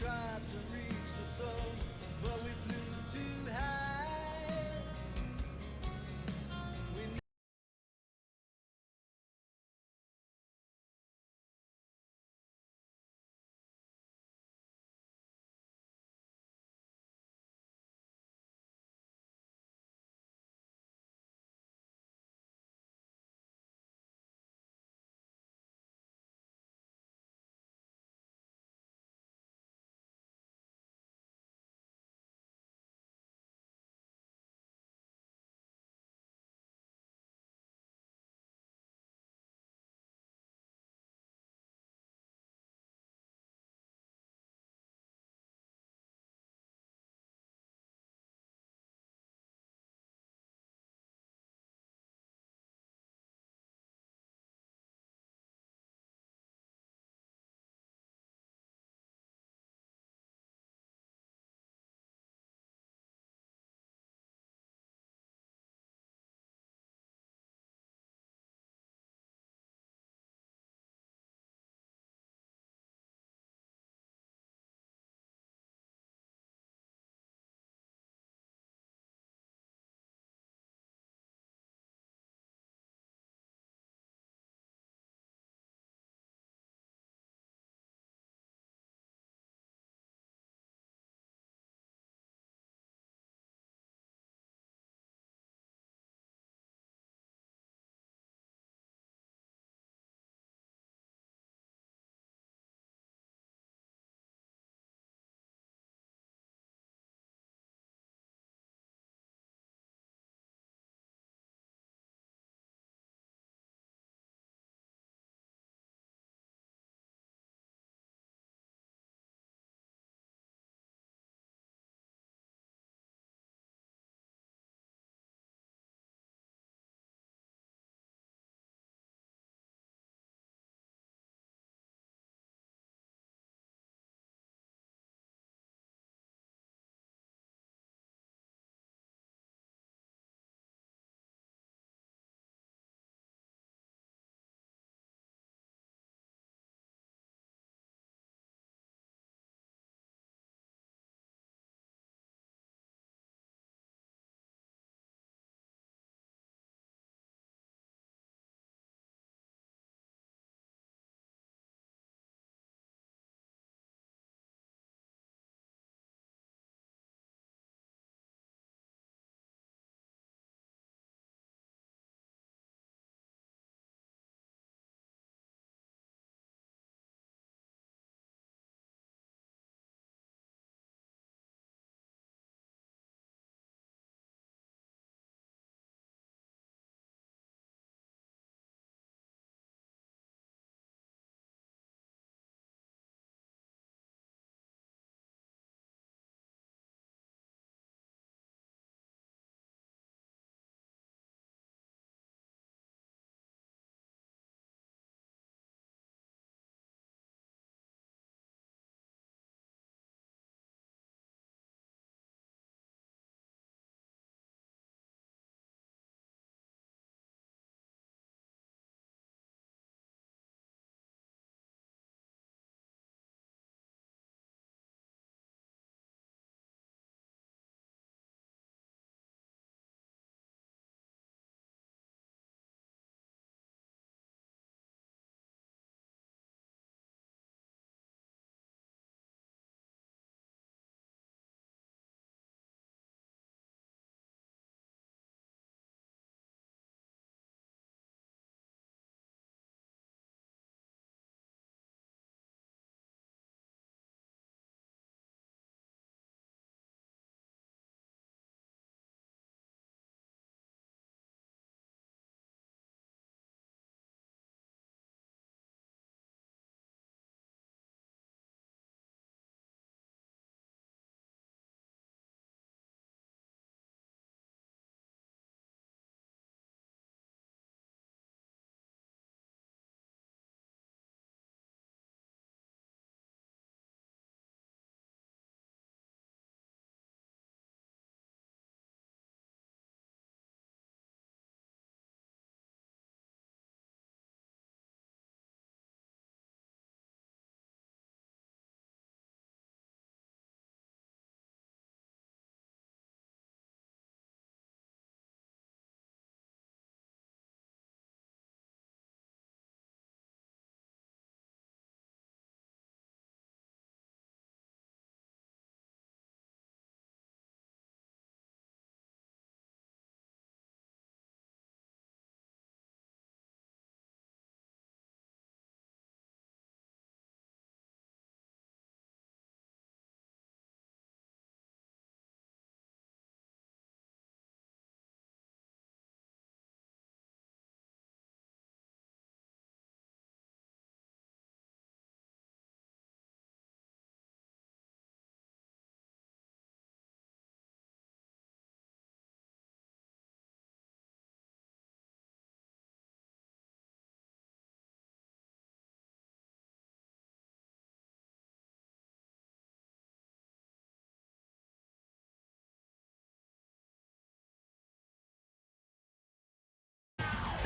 tried to reach the sun, but we flew too high. We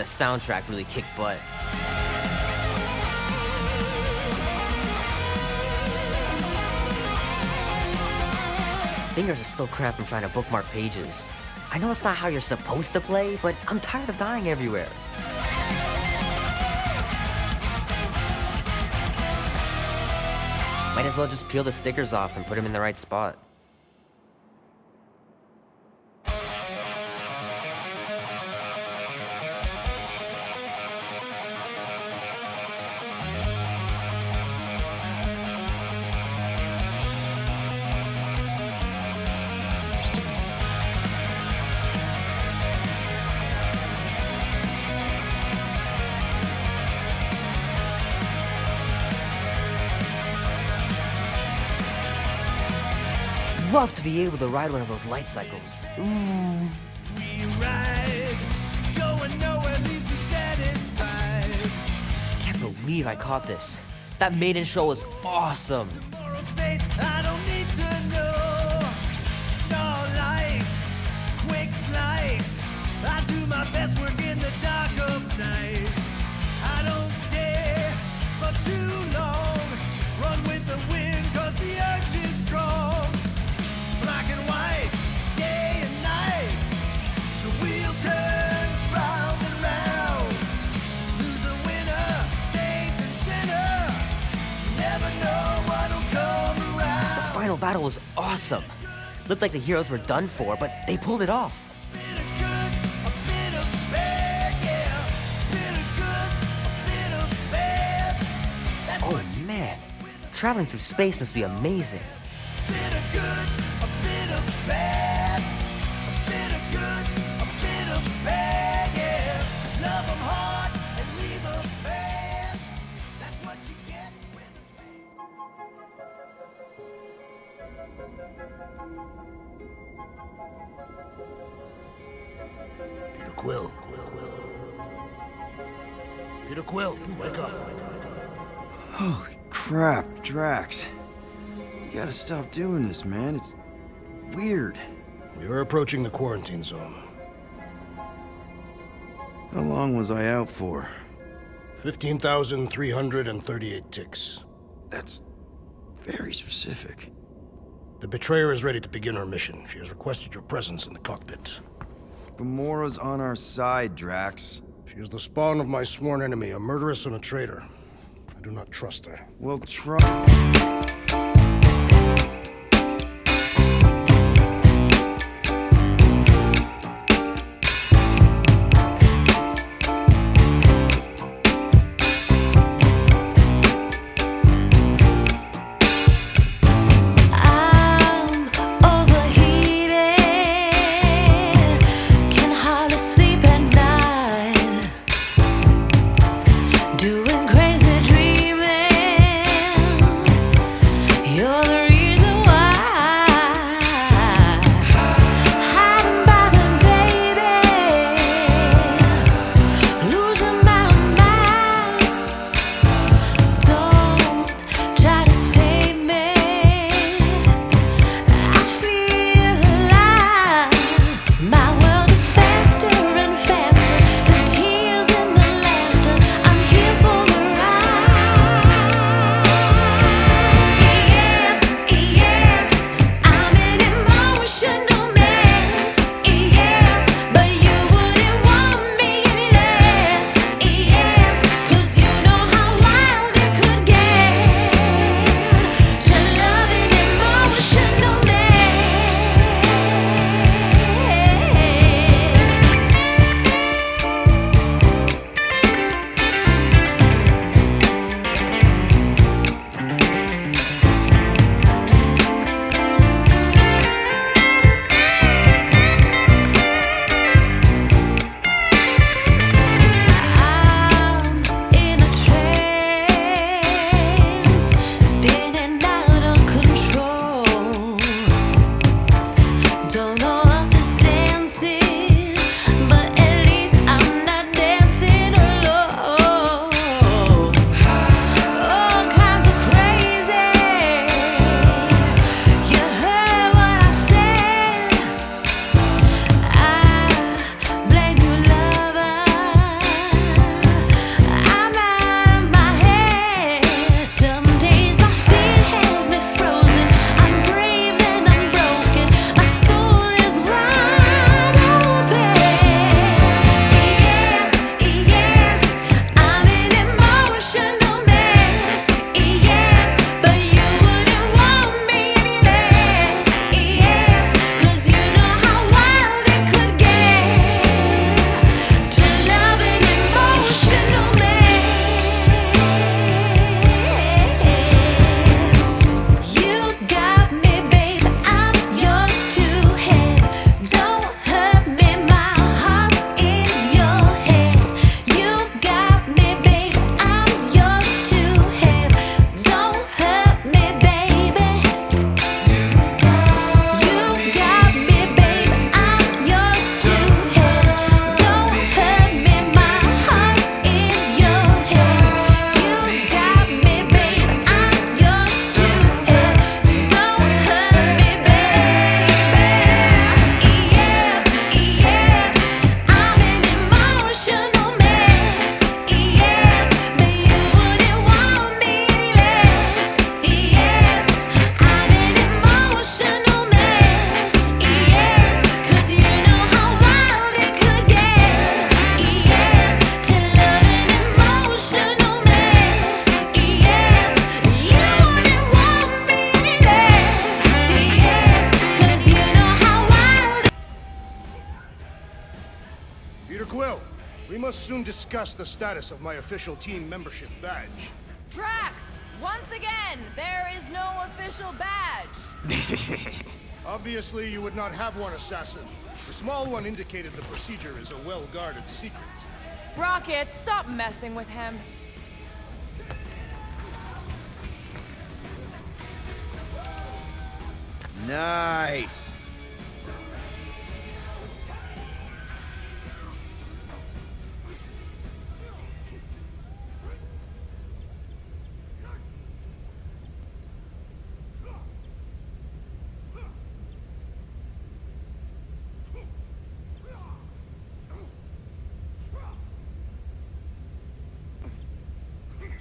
the soundtrack really kicked butt. Fingers are still cramped from trying to bookmark pages. I know it's not how you're supposed to play, but I'm tired of dying everywhere. Might as well just peel the stickers off and put them in the right spot. Love to be able to ride one of those light cycles. We ride, going nowhere, leaves me satisfied. Can't believe I caught this. That maiden show was awesome. Moral state, I don't need to know. Starlight, quick flight. I do my best work in the dark of night. I don't stay for too long. Run with the wind, cause the urge is strong. Black and white, day and night. The wheel turns round and round. Loser, winner, saint and sinner. Never know what'll come around. The final battle was awesome. Looked like the heroes were done for, but they pulled it off. Bit of good, a bit of bad, yeah. Bit of good, a bit of bad. That's Oh what you man, traveling through space must be amazing. bit of good, a bit of bad. A bit of good, a bit of bad, yeah. Love 'em hard and leave 'em bad. That's what you get with a space. Peter Quill. Peter Quill, wake up. Holy crap, Drax. You gotta stop doing this, man. It's weird. We are approaching the quarantine zone. How long was I out for? 15,338 ticks. That's very specific. The betrayer is ready to begin her mission. She has requested your presence in the cockpit. Gamora's on our side, Drax. She is the spawn of my sworn enemy, a murderess and a traitor. I do not trust her. Well, try. I'm overheated, can hardly sleep at night, doing crazy dreaming. We must soon discuss the status of my official team membership badge. Drax! Once again, there is no official badge. Obviously, you would not have one, Assassin. The small one indicated the procedure is a well-guarded secret. Rocket, stop messing with him. Nice.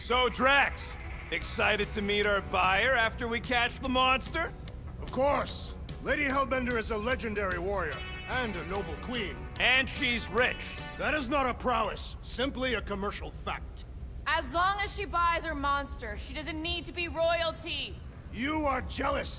So, Drax, excited to meet our buyer after we catch the monster? Of course. Lady Hellbender is a legendary warrior and a noble queen. And she's rich. That is not a prowess, simply a commercial fact. As long as she buys her monster, she doesn't need to be royalty. You are jealous.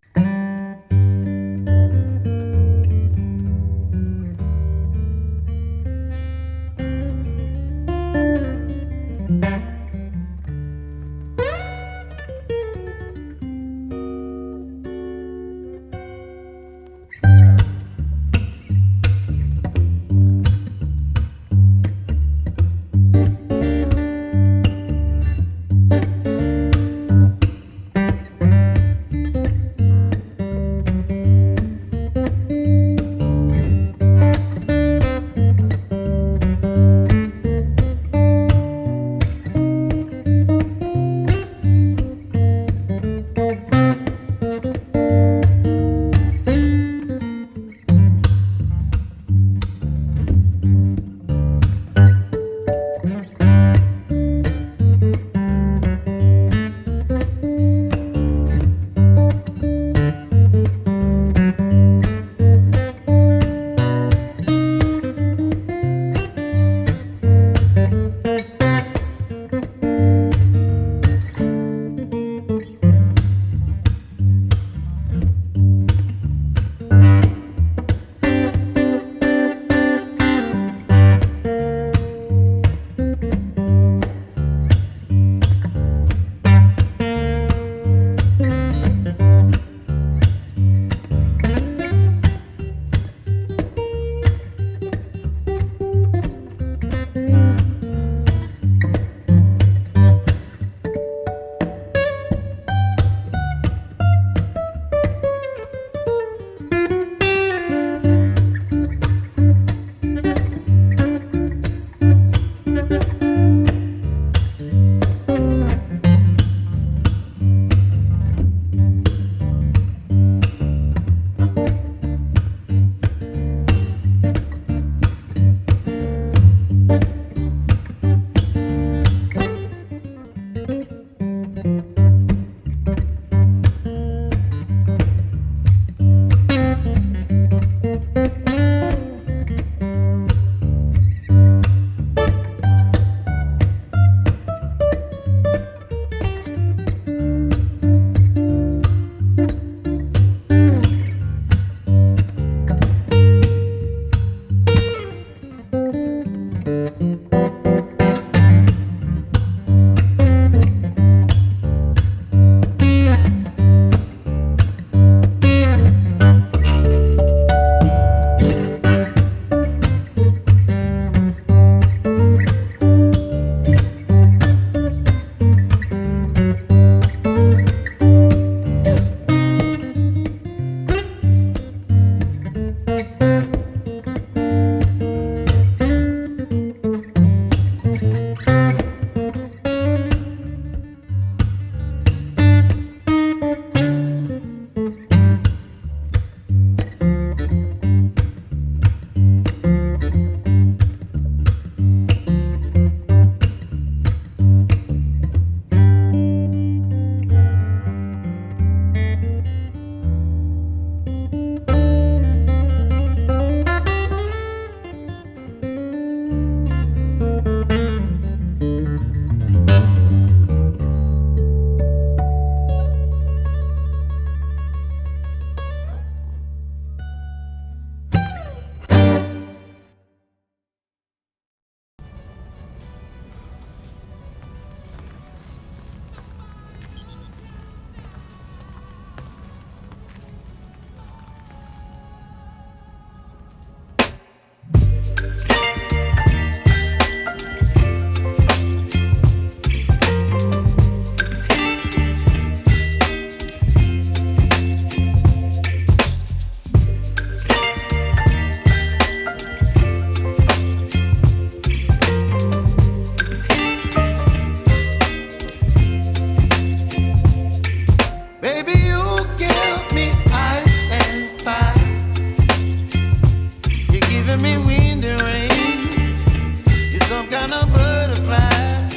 kind of butterfly.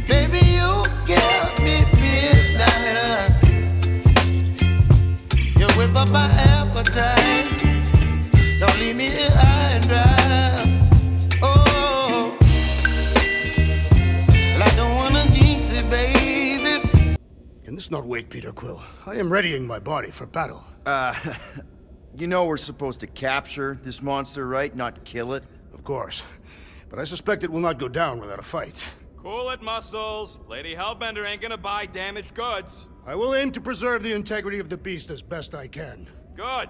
Baby, you give me midnight. You whip up my appetite. Don't leave me here high and dry. Oh, well, I don't wanna jinx it, baby. Can this not wait, Peter Quill? I am readying my body for battle. You know we're supposed to capture this monster, right? Not kill it? Of course. But I suspect it will not go down without a fight. Cool it, Muscles. Lady Hellbender ain't gonna buy damaged goods. I will aim to preserve the integrity of the beast as best I can. Good.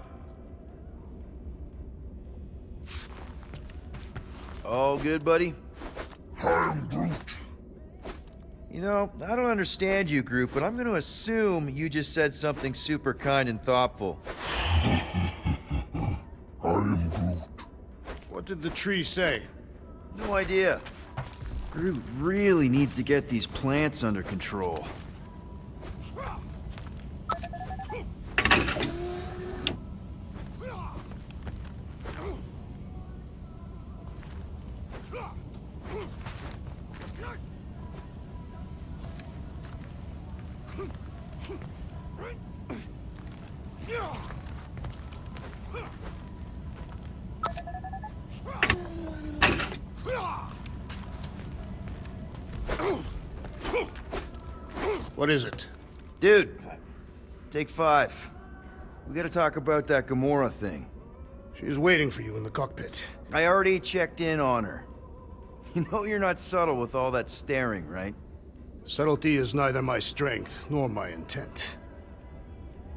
All good, buddy? I'm Groot. You know, I don't understand you, Groot, but I'm gonna assume you just said something super kind and thoughtful. I am Groot. What did the tree say? No idea. Groot really needs to get these plants under control. What is it? Dude, take 5. We gotta talk about that Gamora thing. She's waiting for you in the cockpit. I already checked in on her. You know you're not subtle with all that staring, right? Subtlety is neither my strength nor my intent.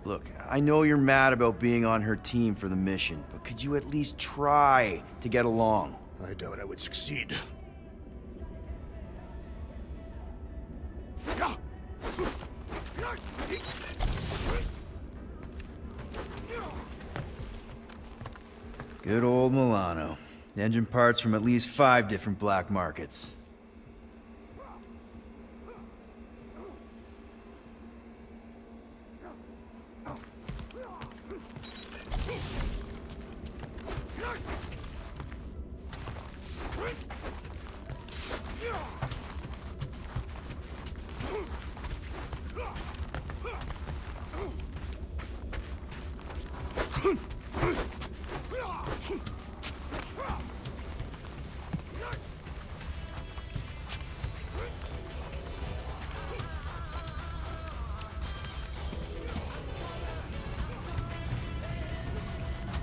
Look, I know you're mad about being on her team for the mission, but could you at least try to get along? I doubt I would succeed. Good old Milano. Engine parts from at least 5 different black markets.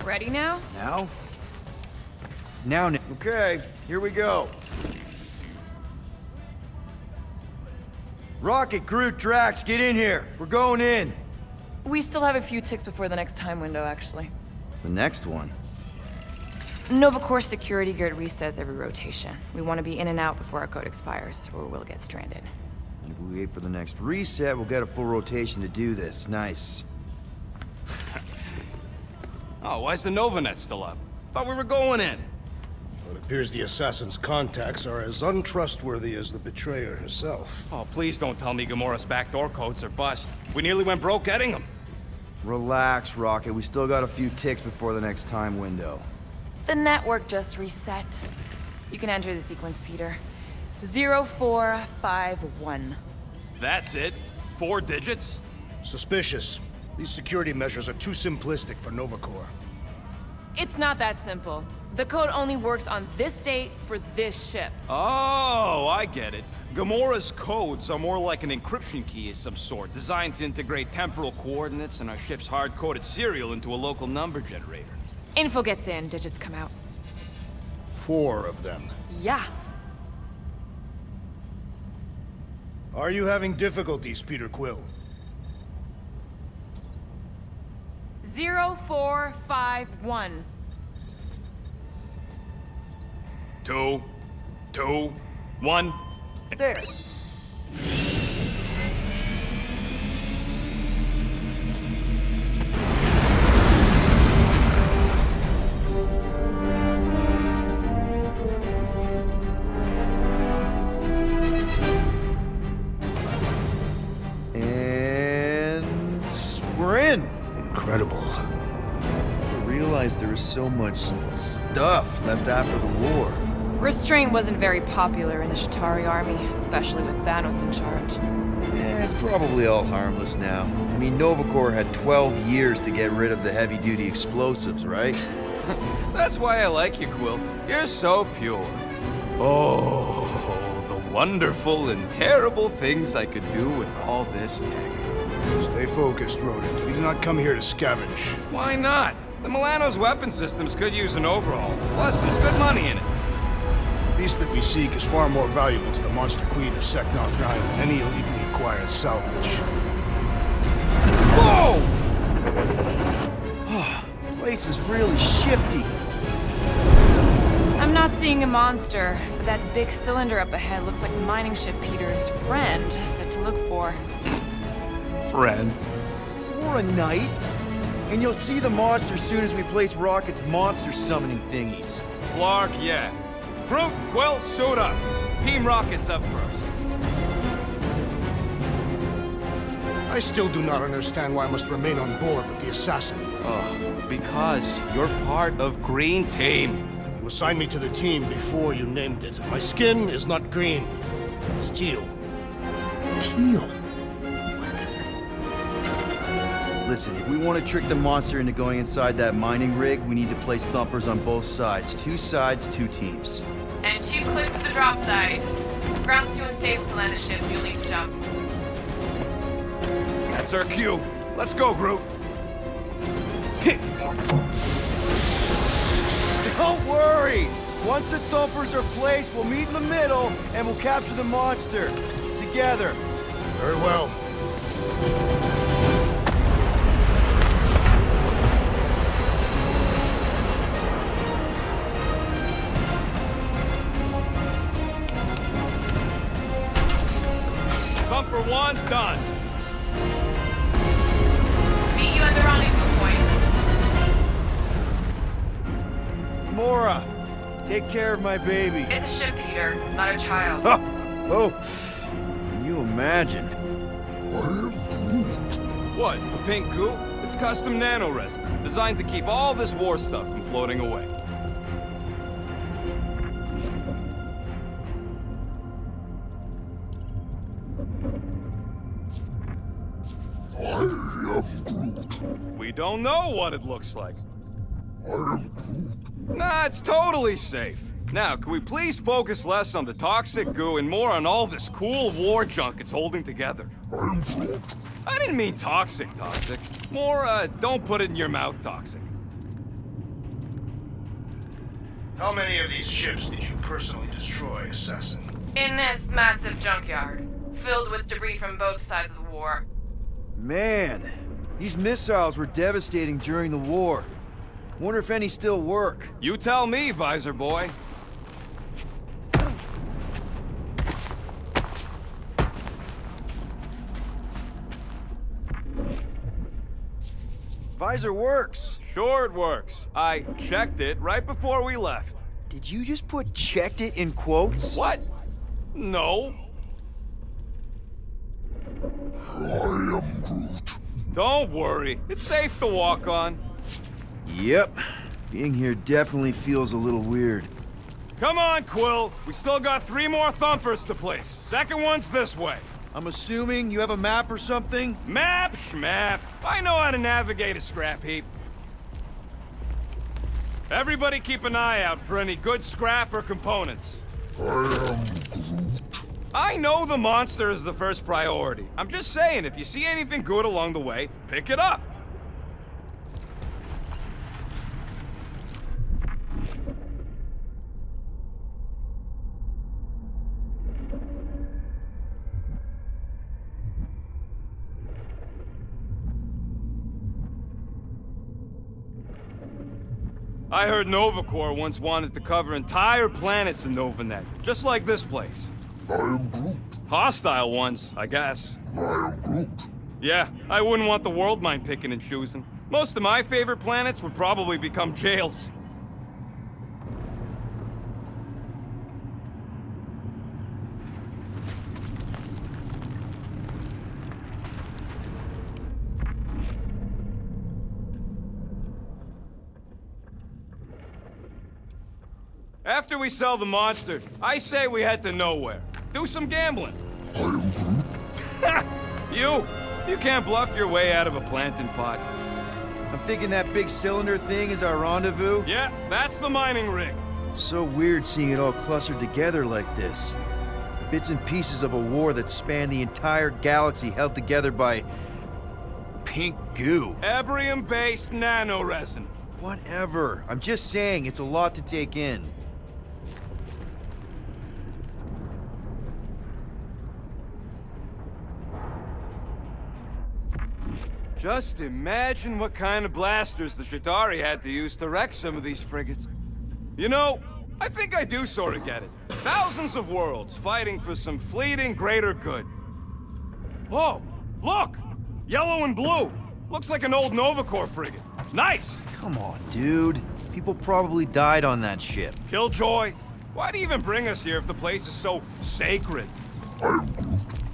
Ready now? Now? Now. Okay, here we go. Rocket, Groot, Drax, get in here. We're going in. We still have a few ticks before the next time window, actually. The next one? Nova Corps security grid resets every rotation. We want to be in and out before our code expires, or we'll get stranded. And if we wait for the next reset, we'll get a full rotation to do this. Nice. Oh, why's the Novanet still up? Thought we were going in. Well, it appears the assassin's contacts are as untrustworthy as the betrayer herself. Oh, please don't tell me Gamora's backdoor codes are bust. We nearly went broke getting them. Relax, Rocket. We still got a few ticks before the next time window. The network just reset. You can enter the sequence, Peter. 0451. That's it? 4 digits? Suspicious. These security measures are too simplistic for Nova Corps. It's not that simple. The code only works on this date for this ship. Oh, I get it. Gamora's codes are more like an encryption key of some sort, designed to integrate temporal coordinates and our ship's hard-coded serial into a local number generator. Info gets in, digits come out. 4 of them. Yeah. Are you having difficulties, Peter Quill? 0451. 2, 2, 1. There. And we're in. Incredible. I realized there was so much stuff left after the war. Restraint wasn't very popular in the Shatari army, especially with Thanos in charge. It's probably all harmless now. I mean, Novacore had 12 years to get rid of the heavy-duty explosives, right? That's why I like you, Quill. You're so pure. Oh, the wonderful and terrible things I could do with all this tech. Stay focused, Rodent. We did not come here to scavenge. Why not? The Milano's weapon systems could use an overhaul. Plus, there's good money in it. The beast that we seek is far more valuable to the Monster Queen of Seknarf 9 than any illegally acquired salvage. Whoa! Place is really shifty. I'm not seeing a monster, but that big cylinder up ahead looks like the mining ship Peter's friend said to look for. Friend. For a night? And you'll see the monster as soon as we place Rocket's monster summoning thingies. Flark, yeah. Groot, Quill, suit up. Team Rocket's up first. I still do not understand why I must remain on board with the assassin. Oh, because you're part of Green Team. You assigned me to the team before you named it. My skin is not green. It's teal. Teal? Listen, if we want to trick the monster into going inside that mining rig, we need to place thumpers on both sides. 2 sides, 2 teams. And 2 clicks at the drop site. Ground's too unstable to land a ship, so you'll need to jump. That's our cue. Let's go, Groot. Don't worry! Once the thumpers are placed, we'll meet in the middle and we'll capture the monster. Together. Very well. Thumper 1, done. Meet you at the rendezvous point. Mora, take care of my baby. It's a ship, Peter, not a child. Oh, can you imagine? What, the pink goo? It's custom nano-resin, designed to keep all this war stuff from floating away. We don't know what it looks like. Nah, it's totally safe. Now, can we please focus less on the toxic goo and more on all this cool war junk it's holding together? I didn't mean toxic. More, don't put it in your mouth toxic. How many of these ships did you personally destroy, Assassin? In this massive junkyard, filled with debris from both sides of the war. Man, these missiles were devastating during the war. Wonder if any still work. You tell me, Visor Boy. Visor works. Sure it works. I checked it right before we left. Did you just put checked it in quotes? What? No. I am Groot. Don't worry. It's safe to walk on. Yep. Being here definitely feels a little weird. Come on, Quill. We still got 3 more thumpers to place. Second one's this way. I'm assuming you have a map or something? Map, schmap. I know how to navigate a scrap heap. Everybody keep an eye out for any good scrap or components. I am Groot. I know the monster is the first priority. I'm just saying, if you see anything good along the way, pick it up. I heard Novacore once wanted to cover entire planets in Novanet, just like this place. I am Groot. Hostile ones, I guess. I am Groot. Yeah, I wouldn't want the world mind picking and choosing. Most of my favorite planets would probably become jails. After we sell the monster, I say we head to nowhere. Do some gambling. I am Groot. You can't bluff your way out of a plantain pot. I'm thinking that big cylinder thing is our rendezvous. Yeah, that's the mining rig. So weird seeing it all clustered together like this. Bits and pieces of a war that spanned the entire galaxy held together by pink goo. Ebrium-based nanoresin. Whatever. I'm just saying, it's a lot to take in. Just imagine what kind of blasters the Chitauri had to use to wreck some of these frigates. You know, I think I do sort of get it. Thousands of worlds fighting for some fleeting greater good. Oh, look! Yellow and blue. Looks like an old Nova Corps frigate. Nice! Come on, dude. People probably died on that ship. Killjoy, why do you even bring us here if the place is so sacred?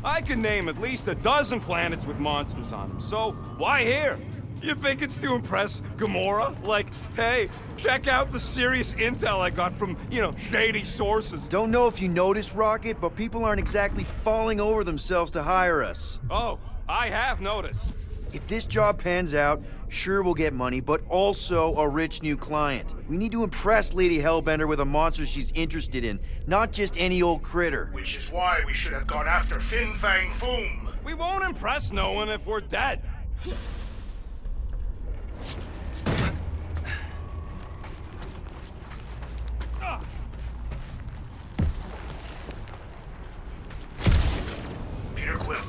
I can name at least a dozen planets with monsters on them, so why here? You think it's to impress Gamora? Like, hey, check out the serious intel I got from, shady sources. Don't know if you noticed, Rocket, but people aren't exactly falling over themselves to hire us. Oh, I have noticed. If this job pans out, sure we'll get money, but also a rich new client. We need to impress Lady Hellbender with a monster she's interested in, not just any old critter. Which is why we should have gone after Fin Fang Foom. We won't impress no one if we're dead. Peter Quill,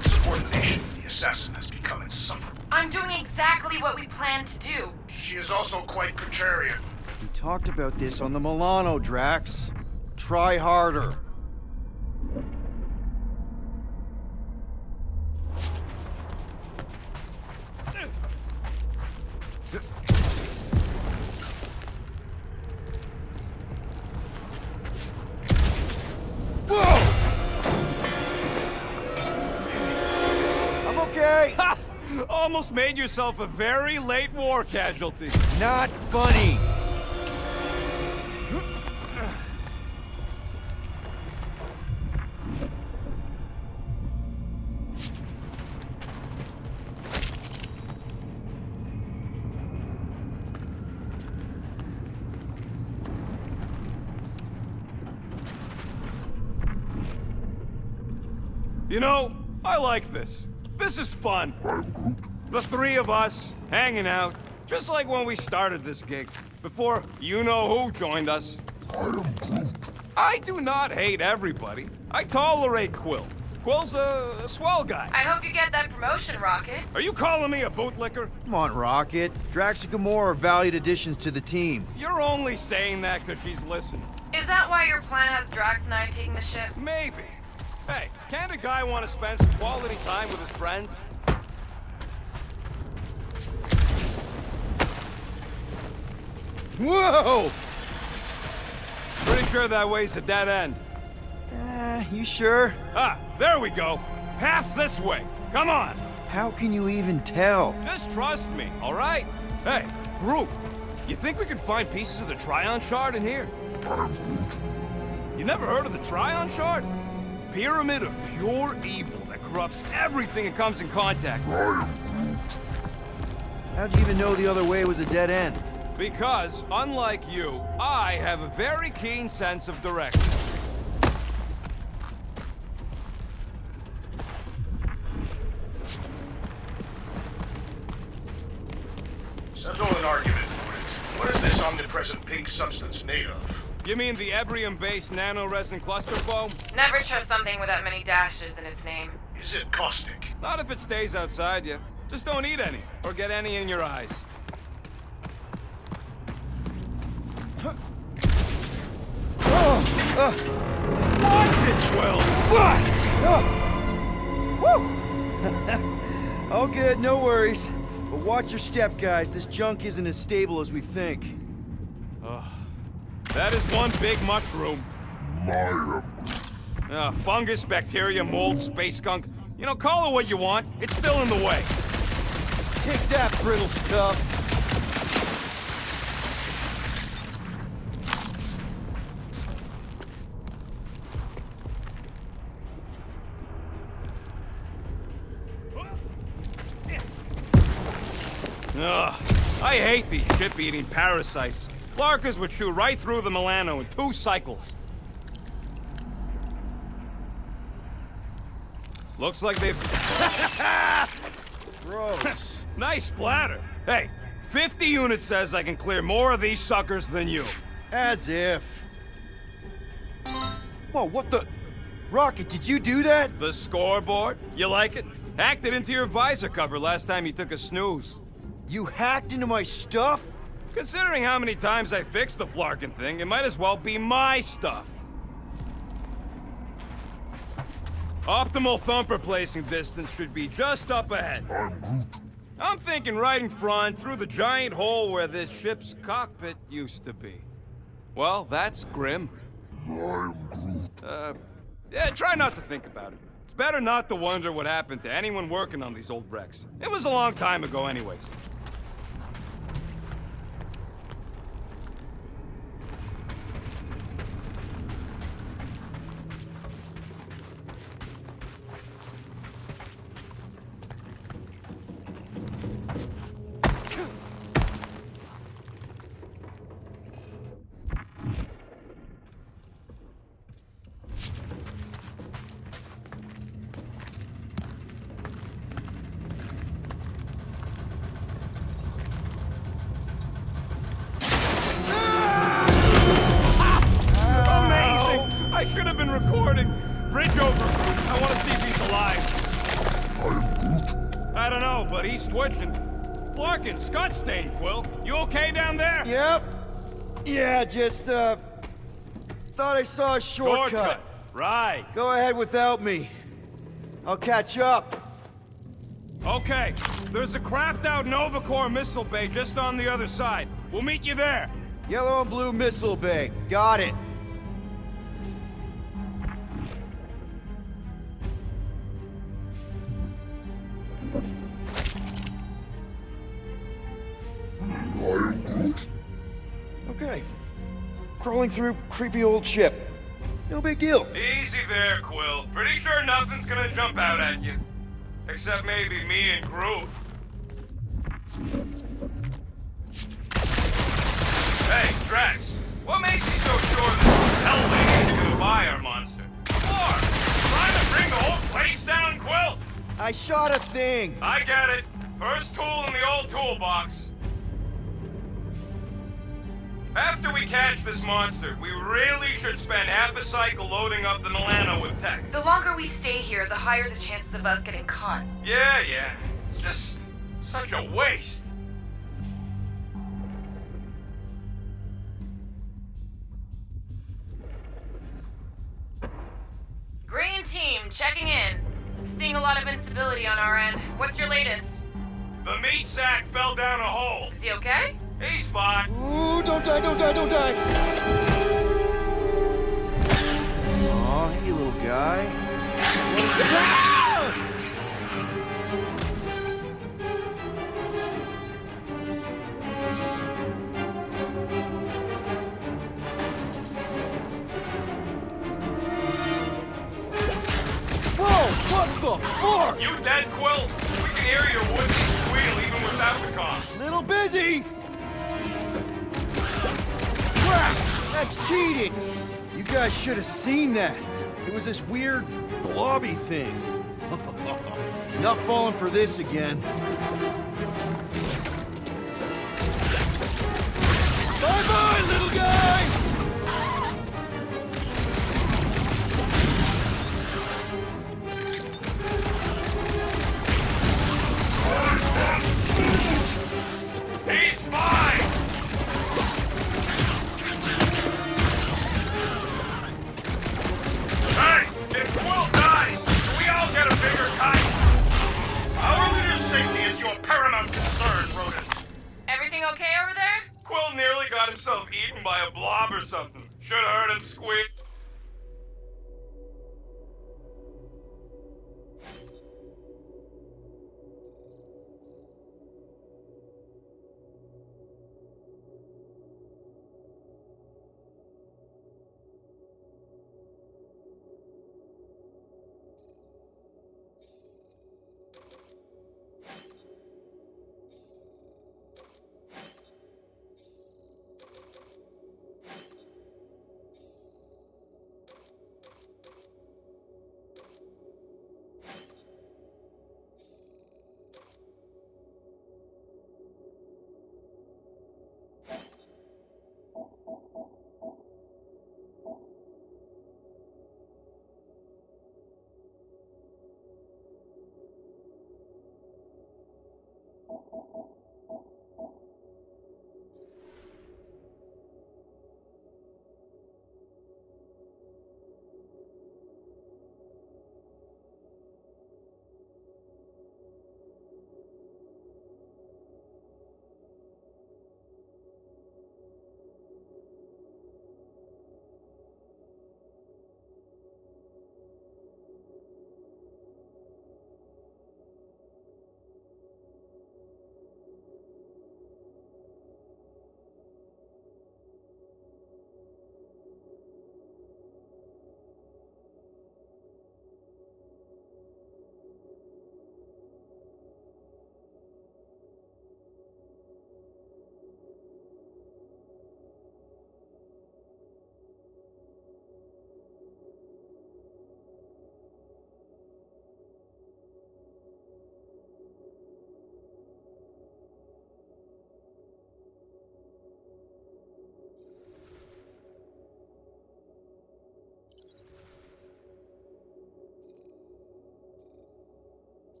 subordination of the assassin has become insufferable. I'm doing exactly what we planned to do. She is also quite contrarian. We talked about this on the Milano, Drax. Try harder. Ha! Almost made yourself a very late war casualty. Not funny. You know, I like this. This is fun. The three of us, hanging out, just like when we started this gig, before you-know-who joined us. I do not hate everybody. I tolerate Quill. Quill's a swell guy. I hope you get that promotion, Rocket. Are you calling me a bootlicker? Come on, Rocket. Drax and Gamora are valued additions to the team. You're only saying that because she's listening. Is that why your plan has Drax and I taking the ship? Maybe. Hey, can't a guy want to spend some quality time with his friends? Whoa! Pretty sure that way's a dead end. You sure? Ah, there we go. Path's this way. Come on. How can you even tell? Just trust me, all right? Hey, group, you think we could find pieces of the Trion Shard in here? You never heard of the Trion Shard? Pyramid of pure evil that corrupts everything it comes in contact with. How'd you even know the other way was a dead end? Because, unlike you, I have a very keen sense of direction. Settle an argument, would it? What is this omnipresent pink substance made of? You mean the Ebrium-based nanoresin cluster foam? Never trust something with that many dashes in its name. Is it caustic? Not if it stays outside you. Just don't eat any, or get any in your eyes. Watch it, Quill! All good, no worries. But watch your step, guys. This junk isn't as stable as we think. That is one big mushroom. Fungus, bacteria, mold, space skunk. You know, call it what you want. It's still in the way. Take that, brittle stuff. Ugh, I hate these ship-eating parasites. Flarkers would shoot right through the Milano in 2 cycles. Looks like they've... Gross. Nice splatter. Hey, 50 units says I can clear more of these suckers than you. As if. Whoa, what the? Rocket, did you do that? The scoreboard? You like it? Hacked it into your visor cover last time you took a snooze. You hacked into my stuff? Considering how many times I fixed the Flarkin thing, it might as well be my stuff. Optimal thumper placing distance should be just up ahead. I'm thinking right in front, through the giant hole where this ship's cockpit used to be. Well, that's grim. Yeah, try not to think about it. It's better not to wonder what happened to anyone working on these old wrecks. It was a long time ago anyways. I should have been recording. Bridge over. I want to see if he's alive. I don't know, but he's twitching. Flarkin, Scott stain, Quill. You okay down there? Yep. Yeah, just, thought I saw a shortcut. Right. Go ahead without me. I'll catch up. Okay. There's a crapped out Nova Corps missile bay just on the other side. We'll meet you there. Yellow and blue missile bay. Got it. Okay. Crawling through creepy old ship. No big deal. Easy there, Quill. Pretty sure nothing's gonna jump out at you. Except maybe me and Groot. Hey, Drax. What makes you so sure this hell lady's gonna buy our monster? Or, trying to bring the whole place down, Quill? I shot a thing. I get it. First tool in the old toolbox. After we catch this monster, we really should spend half a cycle loading up the Milano with tech. The longer we stay here, the higher the chances of us getting caught. Yeah. It's just such a waste. Green team, checking in. Seeing a lot of instability on our end. What's your latest? The meat sack fell down a hole. Is he okay? He's fine. Ooh, don't die, don't die, don't die! Aw, hey, little guy. Whoa, what the fuck? You dead, Quill? We can hear your woodsy squeal even without the comms. Little busy! Crap! That's cheating! You guys should have seen that. It was this weird, blobby thing. Not falling for this again. Bye-bye, little guy! He's fine! Hey, if Quill dies, do we all get a bigger cut? Our leader's safety is your paramount concern, Rodent. Everything okay over there? Quill nearly got himself eaten by a blob or something. Should've heard him squeak.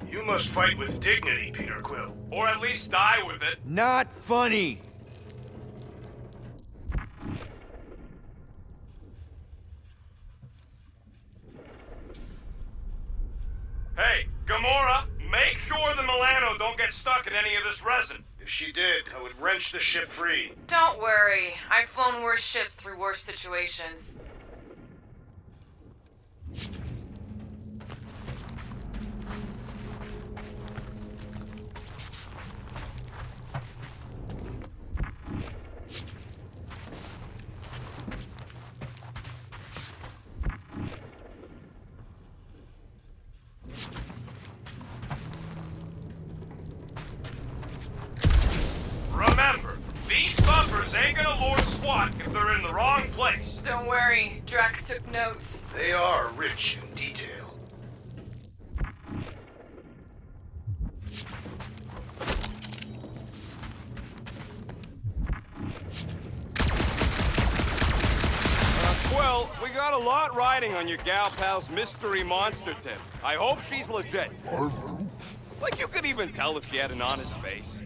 You must fight with dignity, Peter Quill. Or at least die with it. Not funny! Hey, Gamora, make sure the Milano don't get stuck in any of this resin. If she did, I would wrench the ship free. Don't worry. I've flown worse ships through worse situations. Remember, these thumpers ain't gonna lure SWAT if they're in the wrong place. Don't worry. Drax took notes. They are rich in detail. Quill, we got a lot riding on your gal pal's mystery monster tip. I hope she's legit. Like you could even tell if she had an honest face.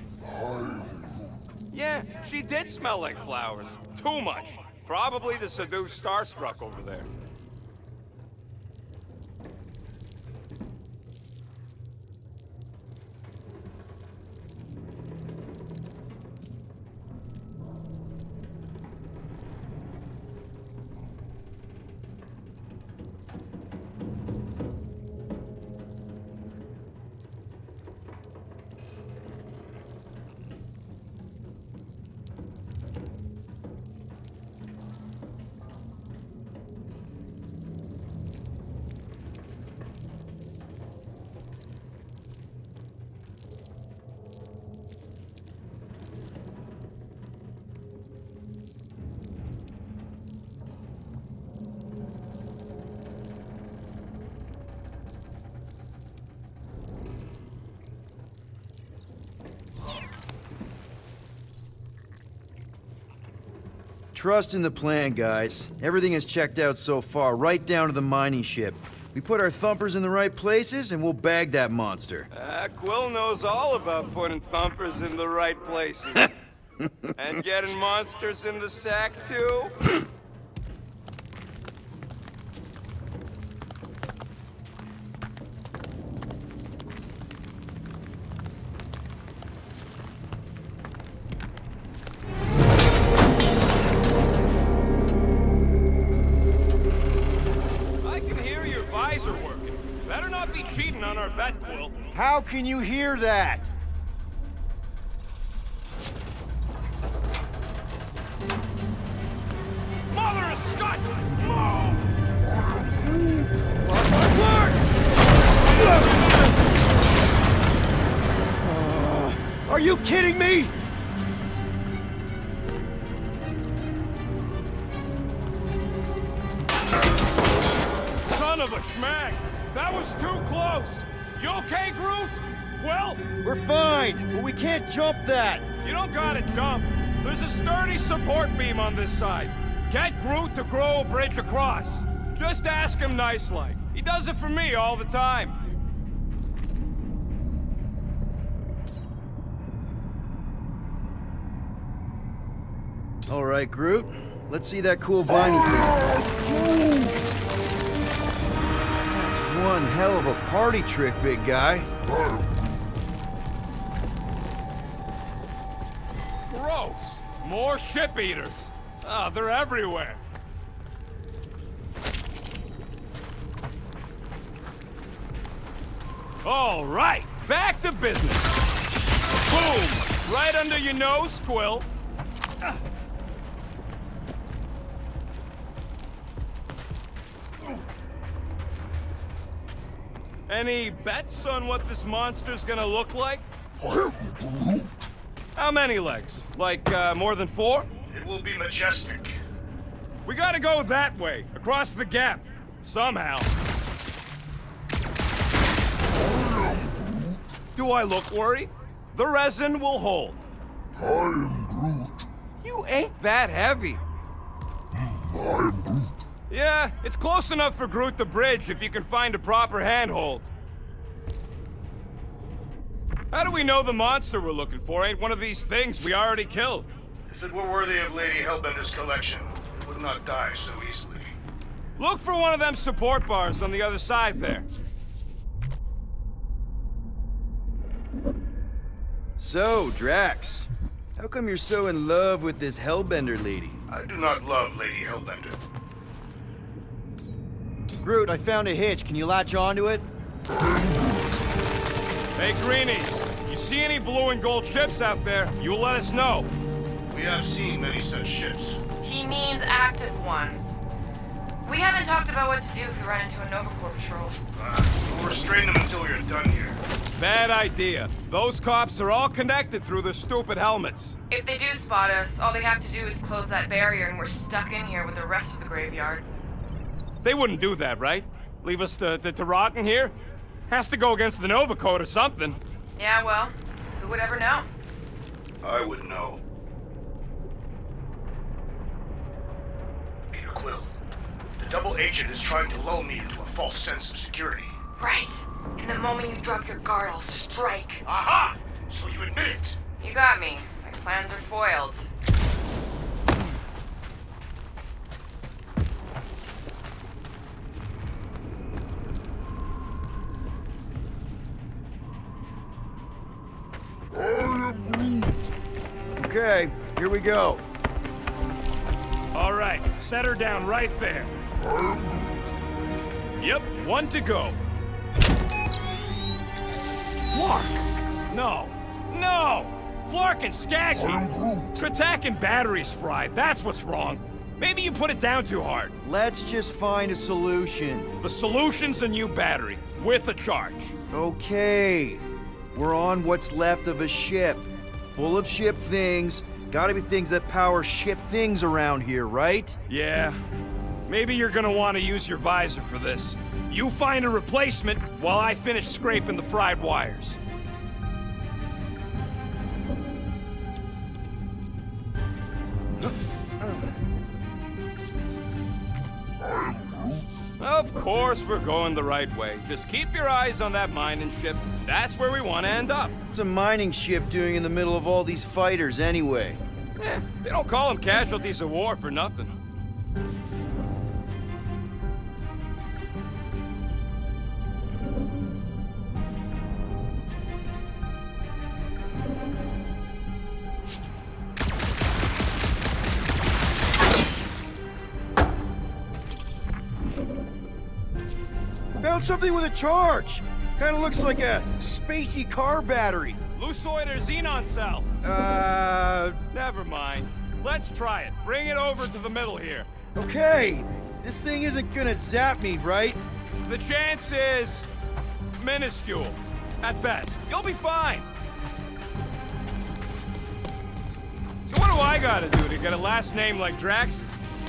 Yeah, she did smell like flowers. Too much. Probably the seduced starstruck over there. Trust in the plan, guys. Everything is checked out so far, right down to the mining ship. We put our thumpers in the right places, and we'll bag that monster. Quill knows all about putting thumpers in the right places. And getting monsters in the sack, too? How can you hear that? Mother of Scott! Move! Are you kidding me? Son of a schmag! That was too close! You okay, Groot? Well? We're fine, but we can't jump that. You don't gotta jump. There's a sturdy support beam on this side. Get Groot to grow a bridge across. Just ask him nice-like. He does it for me all the time. All right, Groot. Let's see that cool viney thing. That's one hell of a party trick, big guy. Gross. More ship eaters. Ah, they're everywhere. All right, back to business. Boom! Right under your nose, Quill. Any bets on what this monster's gonna look like? How many legs? Like, more than 4? It will be majestic. We gotta go that way, across the gap. Somehow. Do I look worried? The resin will hold. I am Groot. You ain't that heavy. I am Groot. Yeah, it's close enough for Groot to bridge if you can find a proper handhold. How do we know the monster we're looking for ain't one of these things we already killed? If it were worthy of Lady Hellbender's collection, it would not die so easily. Look for one of them support bars on the other side there. So, Drax, how come you're so in love with this Hellbender lady? I do not love Lady Hellbender. Groot, I found a hitch. Can you latch onto it? Hey, Greenies, you see any blue and gold ships out there, you'll let us know. We have seen many such ships. He means active ones. We haven't talked about what to do if we run into a Nova Corps patrol. We'll restrain them until you're done here. Bad idea. Those cops are all connected through their stupid helmets. If they do spot us, all they have to do is close that barrier and we're stuck in here with the rest of the graveyard. They wouldn't do that, right? Leave us to rot in here? Has to go against the Nova Code or something. Yeah, well, who would ever know? I would know. Peter Quill, the double agent is trying to lull me into a false sense of security. Right. And the moment you drop your guard, I'll strike. Aha! So you admit it? You got me. My plans are foiled. Okay, here we go. All right, set her down right there. Yep, one to go. Flark! No! No! Flark and Skaggy! Kratak and batteries fried, that's what's wrong. Maybe you put it down too hard. Let's just find a solution. The solution's a new battery, with a charge. Okay. We're on what's left of a ship. Full of ship things. Gotta be things that power ship things around here, right? Yeah. Maybe you're gonna want to use your visor for this. You find a replacement while I finish scraping the fried wires. Of course we're going the right way. Just keep your eyes on that mining ship. That's where we want to end up. What's a mining ship doing in the middle of all these fighters anyway? They don't call them casualties of war for nothing. Found something with a charge. Kind of looks like a spacey car battery. Lusoid or xenon cell? Never mind. Let's try it. Bring it over to the middle here. Okay. This thing isn't gonna zap me, right? The chance is minuscule, at best. You'll be fine. So what do I gotta do to get a last name like Drax's?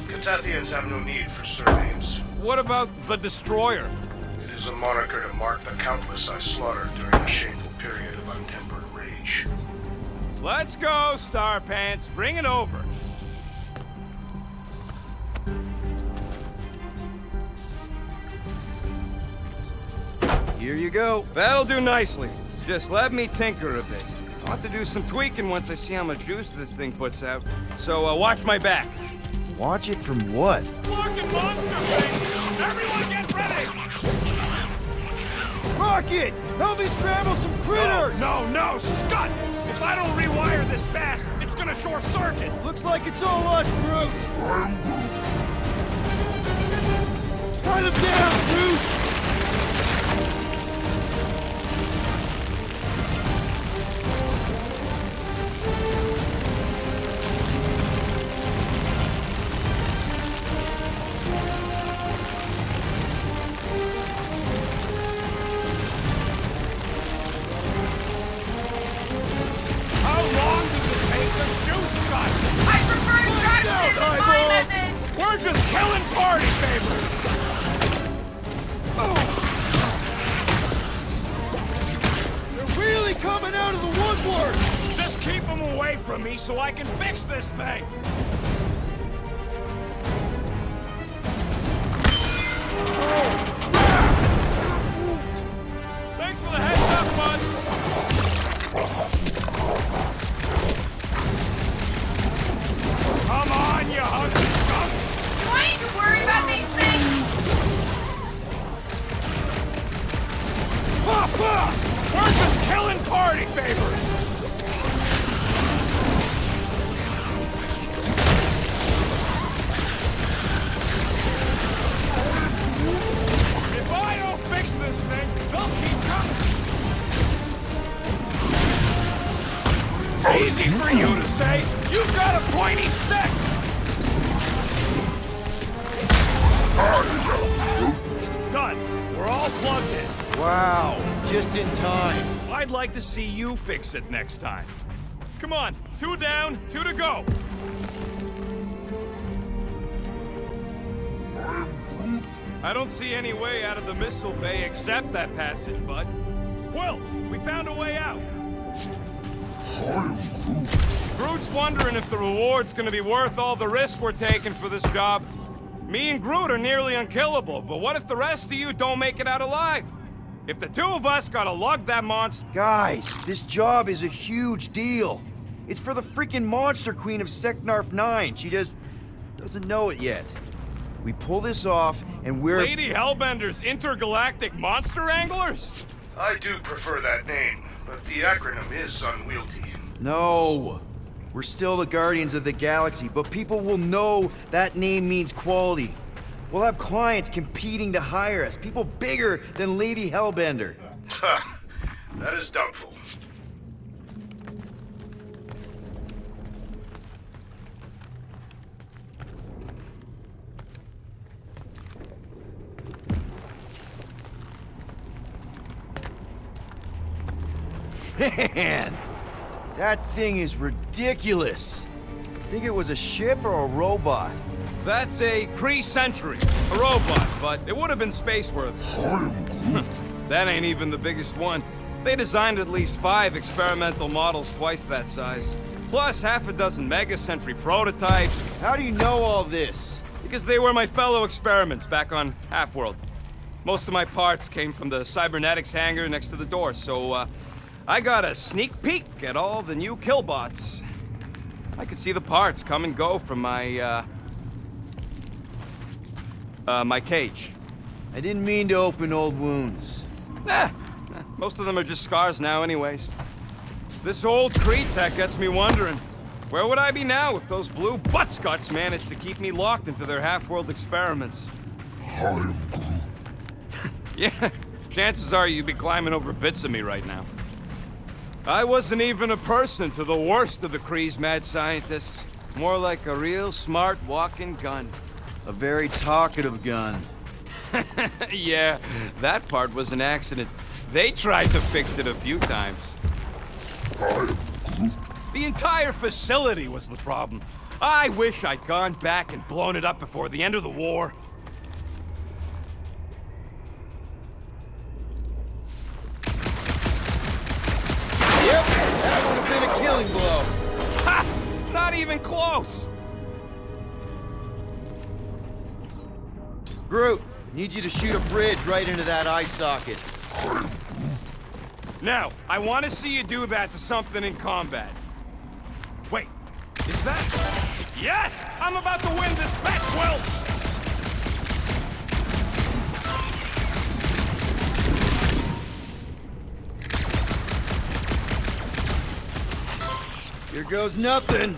Catathians have no need for surnames. What about the Destroyer? It is a moniker to mark the countless I slaughtered during a shameful period of untempered rage. Let's go, Star Pants. Bring it over. Here you go. That'll do nicely. Just let me tinker a bit. I'll have to do some tweaking once I see how much juice this thing puts out. So, watch my back. Watch it from what? Blocking monster thing! Everyone get ready! Rocket! Help me scramble some critters! No, Scott! If I don't rewire this fast, it's gonna short circuit! Looks like it's all us, Groot! Tie them down, Groot! How long does it take to shoot, Scott? I prefer shotgun my method! We're just killing party favors! They're really coming out of the woodwork! Just keep them away from me so I can fix this thing! Thanks for the heads up, bud! Come on, you hungry skunk! Do I need to worry about these things? Papa! We're just killing party favors! If I don't fix this thing, they'll keep coming! Easy for you to say! You've got a pointy stick! Done. We're all plugged in. Wow, just in time. I'd like to see you fix it next time. Come on, 2 down, 2 to go. I don't see any way out of the missile bay except that passage, bud. Will, we found a way out. Groot's wondering if the reward's gonna be worth all the risk we're taking for this job. Me and Groot are nearly unkillable, but what if the rest of you don't make it out alive? If the 2 of us gotta lug that monster... Guys, this job is a huge deal. It's for the freaking Monster Queen of Seknarf 9. She just doesn't know it yet. We pull this off, and we're... Lady Hellbender's intergalactic monster anglers? I do prefer that name, but the acronym is unwieldy. No. We're still the Guardians of the Galaxy, but people will know that name means quality. We'll have clients competing to hire us, people bigger than Lady Hellbender. Ha! That is doubtful. Man, that thing is ridiculous. Think it was a ship or a robot? That's a Kree Sentry, a robot, but it would have been space-worthy. That ain't even the biggest one. They designed at least 5 experimental models twice that size. Plus half a dozen Mega Sentry prototypes. How do you know all this? Because they were my fellow experiments back on Half-World. Most of my parts came from the cybernetics hangar next to the door, so I got a sneak peek at all the new killbots. I could see the parts come and go from my, my cage. I didn't mean to open old wounds. Most of them are just scars now anyways. This old Kree tech gets me wondering, where would I be now if those blue buttscuts managed to keep me locked into their half-world experiments? I'm Groot. Yeah, chances are you'd be climbing over bits of me right now. I wasn't even a person to the worst of the Kree's mad scientists. More like a real smart walking gun. A very talkative gun. Yeah, that part was an accident. They tried to fix it a few times. I'm Groot. The entire facility was the problem. I wish I'd gone back and blown it up before the end of the war. Yep, that would have been a killing blow. Ha! Not even close! Groot, need you to shoot a bridge right into that eye socket. Now, I want to see you do that to something in combat. Wait, is that... Yes! I'm about to win this bet, Quill! Here goes nothing.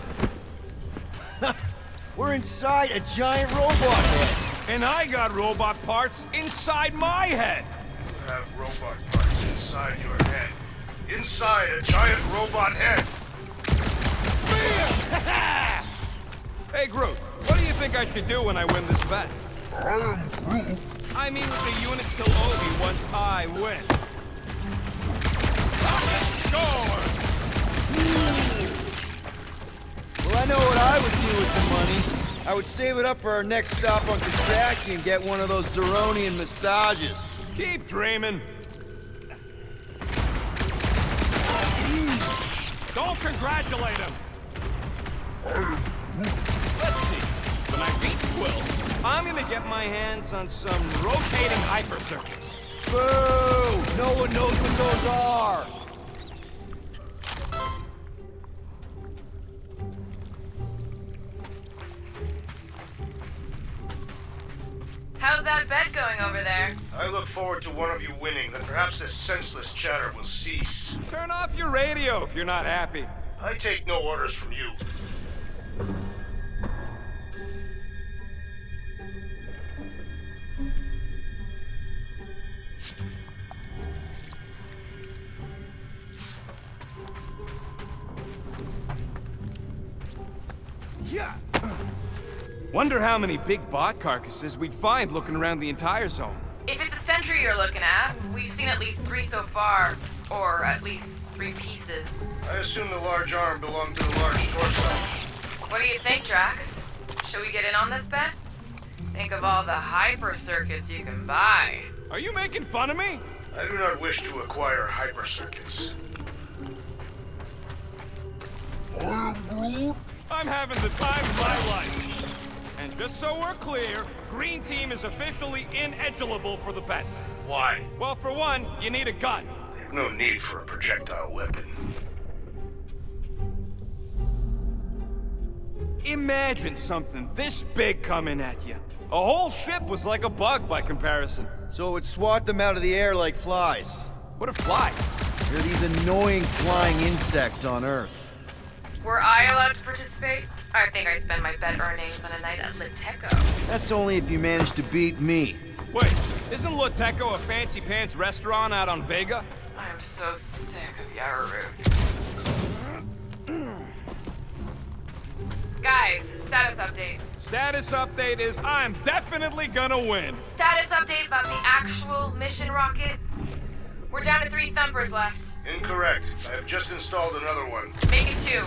We're inside a giant robot head. And I got robot parts inside my head. You have robot parts inside your head. Inside a giant robot head. Hey, Groot, what do you think I should do when I win this bet? I am Groot. I mean with the units he'll owe me once I win. Score! Well, I know what I would do with the money. I would save it up for our next stop on Contraxi and get one of those Zeronian massages. Keep dreaming. Don't congratulate him. Let's see. When I beat Quill, I'm gonna get my hands on some rotating hyper circuits. Boo! No one knows what those are. How's that bet going over there? I look forward to one of you winning, then perhaps this senseless chatter will cease. Turn off your radio if you're not happy. I take no orders from you. Yeah. Wonder how many big bot carcasses we'd find looking around the entire zone. If it's a sentry you're looking at, we've seen at least 3 so far. Or at least 3 pieces. I assume the large arm belonged to the large torso. What do you think, Drax? Should we get in on this bet? Think of all the hyper circuits you can buy. Are you making fun of me? I do not wish to acquire hyper circuits. I am Groot. I'm having the time of my life. And just so we're clear, Green Team is officially ineligible for the bet. Why? Well, for one, you need a gun. I have no need for a projectile weapon. Imagine something this big coming at you. A whole ship was like a bug by comparison. So it would swat them out of the air like flies. What are flies? They're these annoying flying insects on Earth. Were I allowed to participate? I think I'd spend my bet earnings on a night at Liteco. That's only if you manage to beat me. Wait, isn't Liteco a fancy pants restaurant out on Vega? I'm so sick of Yarroot. Guys, status update. Status update is I'm definitely gonna win. Status update about the actual mission rocket. We're down to 3 thumpers left. Incorrect. I have just installed another one. Make it 2.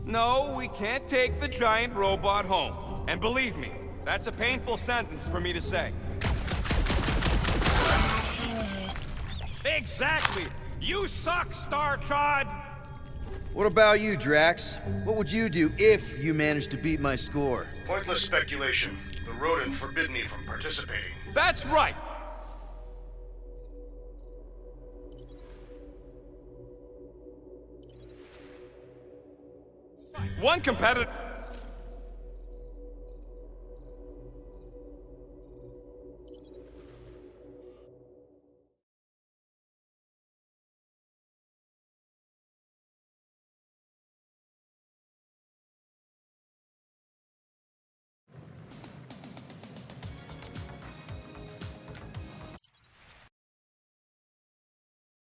No, we can't take the giant robot home. And believe me, that's a painful sentence for me to say. Exactly! You suck, Star Chod! What about you, Drax? What would you do if you managed to beat my score? Pointless speculation. The rodent forbid me from participating. That's right! One competitor...